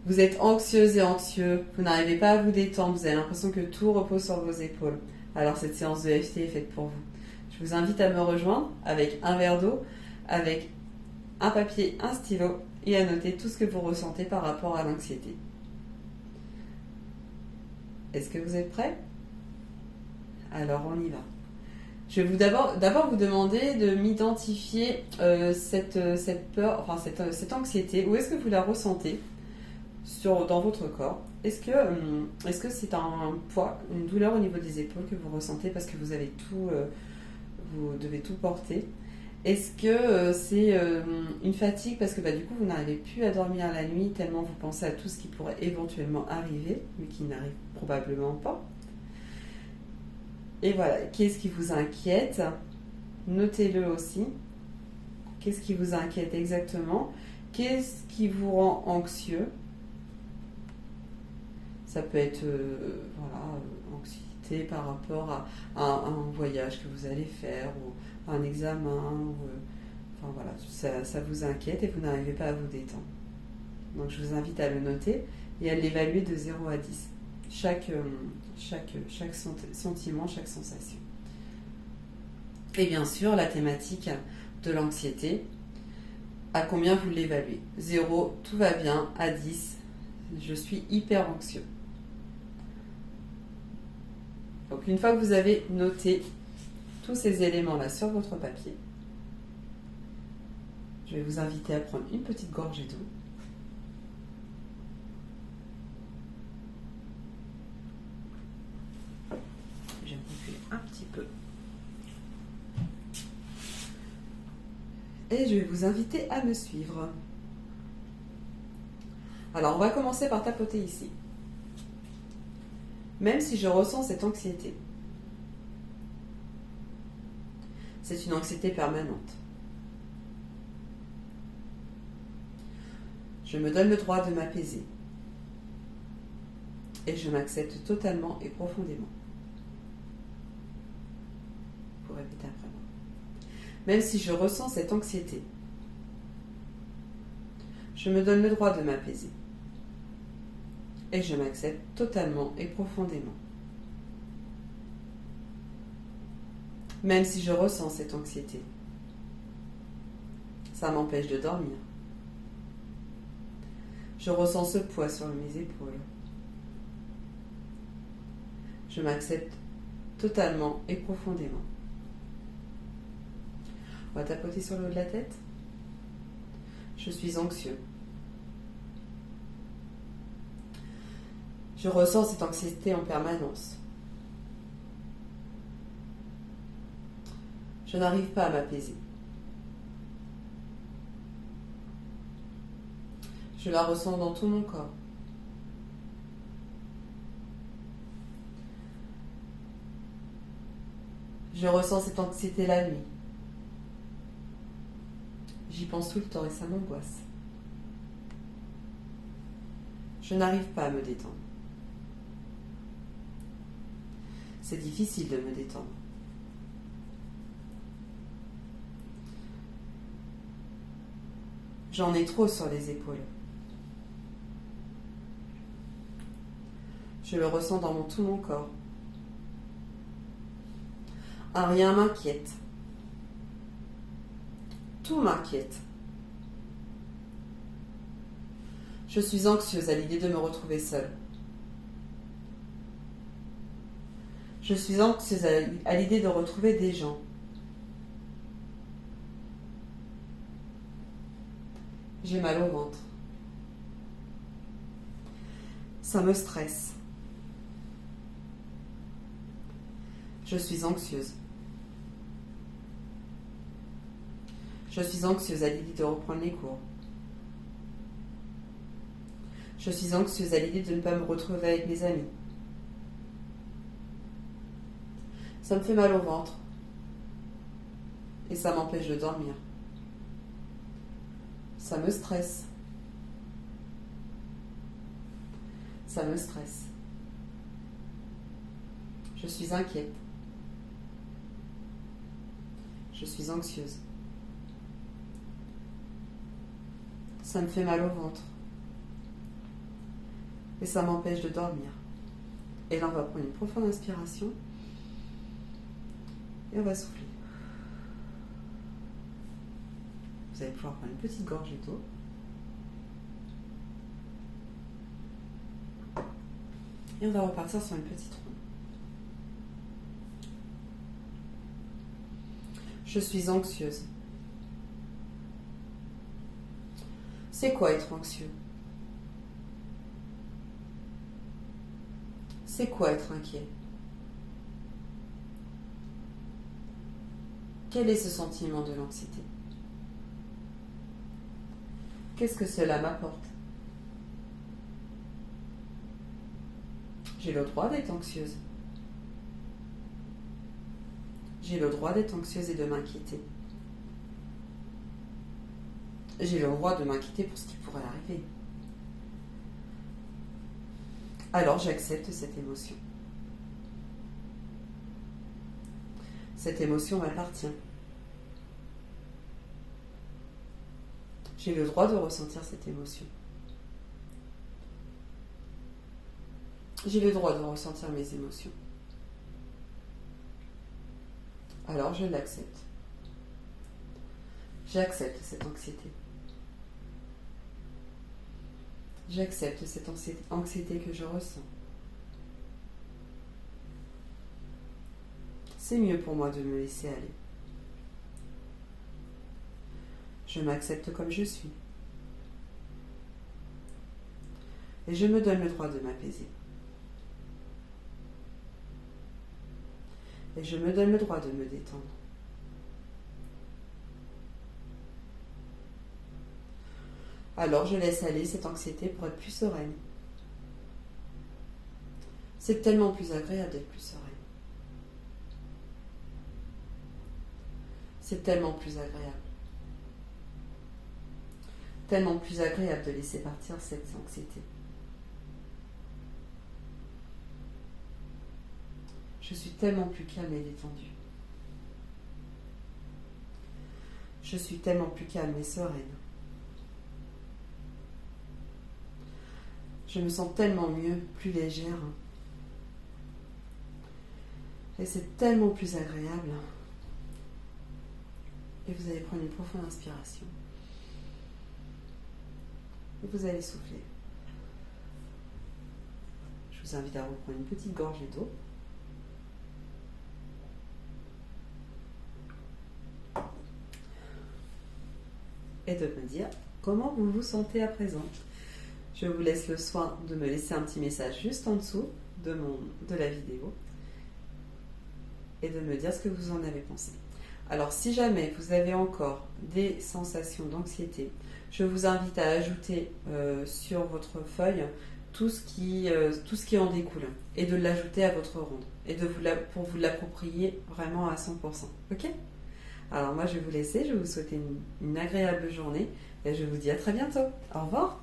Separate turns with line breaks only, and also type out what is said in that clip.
Vous êtes anxieuse et anxieux, vous n'arrivez pas à vous détendre, vous avez l'impression que tout repose sur vos épaules. Alors cette séance de EFT est faite pour vous. Je vous invite à me rejoindre avec un verre d'eau, avec un papier, un stylo et à noter tout ce que vous ressentez par rapport à l'anxiété. Est-ce que vous êtes prêts? Alors on y va. Je vais d'abord vous demander de m'identifier cette peur, enfin cette anxiété. Où est-ce que vous la ressentez dans votre corps? Est-ce que c'est un poids, une douleur au niveau des épaules que vous ressentez parce que vous avez tout, vous devez tout porter? Est-ce que c'est une fatigue parce que du coup vous n'arrivez plus à dormir la nuit tellement vous pensez à tout ce qui pourrait éventuellement arriver mais qui n'arrive probablement pas? Et voilà, qu'est-ce qui vous inquiète? Notez-le aussi. Qu'est-ce qui vous inquiète exactement? Qu'est-ce qui vous rend anxieux? Ça peut être anxiété par rapport à un voyage que vous allez faire ou un examen. Ça vous inquiète et vous n'arrivez pas à vous détendre. Donc je vous invite à le noter et à l'évaluer de 0 à 10. Chaque sentiment, chaque sensation. Et bien sûr, la thématique de l'anxiété, à combien vous l'évaluez? 0, tout va bien, à 10, je suis hyper anxieux. Donc une fois que vous avez noté tous ces éléments-là sur votre papier, je vais vous inviter à prendre une petite gorgée d'eau. Je vais me reculer un petit peu. Et je vais vous inviter à me suivre. Alors, on va commencer par tapoter ici. Même si je ressens cette anxiété, c'est une anxiété permanente. Je me donne le droit de m'apaiser. Et je m'accepte totalement et profondément. Vous répétez après moi. Même si je ressens cette anxiété, je me donne le droit de m'apaiser. Et je m'accepte totalement et profondément. Même si je ressens cette anxiété, ça m'empêche de dormir. Je ressens ce poids sur mes épaules. Je m'accepte totalement et profondément. On va tapoter sur le haut de la tête. Je suis anxieux. Je ressens cette anxiété en permanence. Je n'arrive pas à m'apaiser. Je la ressens dans tout mon corps. Je ressens cette anxiété la nuit. J'y pense tout le temps et ça m'angoisse. Je n'arrive pas à me détendre. C'est difficile de me détendre. J'en ai trop sur les épaules. Je le ressens dans tout mon corps. Un rien m'inquiète. Tout m'inquiète. Je suis anxieuse à l'idée de me retrouver seule. Je suis anxieuse à l'idée de retrouver des gens. J'ai mal au ventre. Ça me stresse. Je suis anxieuse. Je suis anxieuse à l'idée de reprendre les cours. Je suis anxieuse à l'idée de ne pas me retrouver avec mes amis. Ça me fait mal au ventre. Et ça m'empêche de dormir. Ça me stresse. Ça me stresse. Je suis inquiète. Je suis anxieuse. Ça me fait mal au ventre. et ça m'empêche de dormir. Et là, on va prendre une profonde inspiration et on va souffler. Vous allez pouvoir prendre une petite gorgée d'eau. Et on va repartir sur une petite ronde. Je suis anxieuse. C'est quoi être anxieux? C'est quoi être inquiet? Quel est ce sentiment de l'anxiété? Qu'est-ce que cela m'apporte? J'ai le droit d'être anxieuse. J'ai le droit d'être anxieuse et de m'inquiéter. J'ai le droit de m'inquiéter pour ce qui pourrait arriver. Alors j'accepte cette émotion. Cette émotion m'appartient. J'ai le droit de ressentir cette émotion. J'ai le droit de ressentir mes émotions. Alors je l'accepte. J'accepte cette anxiété. J'accepte cette anxiété que je ressens. C'est mieux pour moi de me laisser aller. Je m'accepte comme je suis. Et je me donne le droit de m'apaiser. Et je me donne le droit de me détendre. Alors je laisse aller cette anxiété pour être plus sereine. C'est tellement plus agréable d'être plus sereine. C'est tellement plus agréable. Tellement plus agréable de laisser partir cette anxiété. Je suis tellement plus calme et détendue. Je suis tellement plus calme et sereine. Je me sens tellement mieux, plus légère. Et c'est tellement plus agréable. Et vous allez prendre une profonde inspiration. Et vous allez souffler. Je vous invite à reprendre une petite gorgée d'eau. Et de me dire comment vous vous sentez à présent. Je vous laisse le soin de me laisser un petit message juste en dessous de la vidéo et de me dire ce que vous en avez pensé. Alors si jamais vous avez encore des sensations d'anxiété, je vous invite à ajouter sur votre feuille tout ce qui en découle et de l'ajouter à votre ronde et pour vous l'approprier vraiment à 100%. Ok ? Alors moi je vais vous laisser, je vais vous souhaiter une agréable journée et je vous dis à très bientôt. Au revoir.